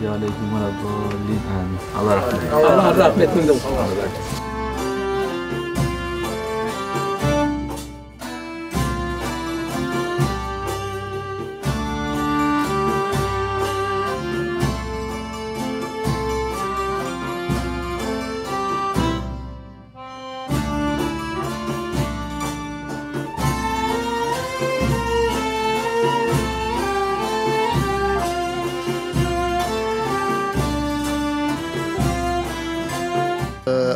عليهم ولا الضالين آمين. الله رحمة. Allah rahmetinde olsun.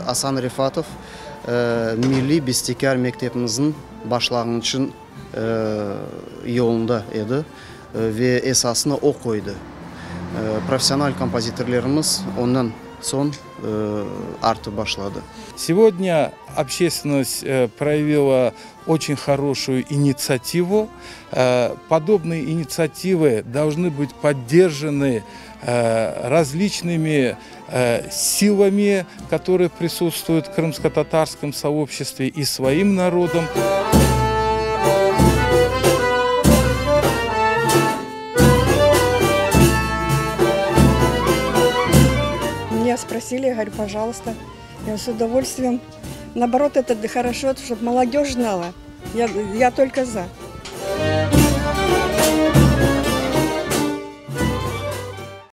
Асан Рифатов Milli Bestekar Mektebimizin başlangıçın yolunda idi ve esasına o koydu. Profesyonel kompozitörlerimiz ondan son artı başladı. Сегодня общественность проявила очень хорошую инициативу. Подобные инициативы должны быть поддержаны различными силами, которые присутствуют в крымско-татарском сообществе и своим народом. Меня спросили, я говорю, пожалуйста. Я с удовольствием. Наоборот, это хорошо, чтобы молодежь знала. Я только за.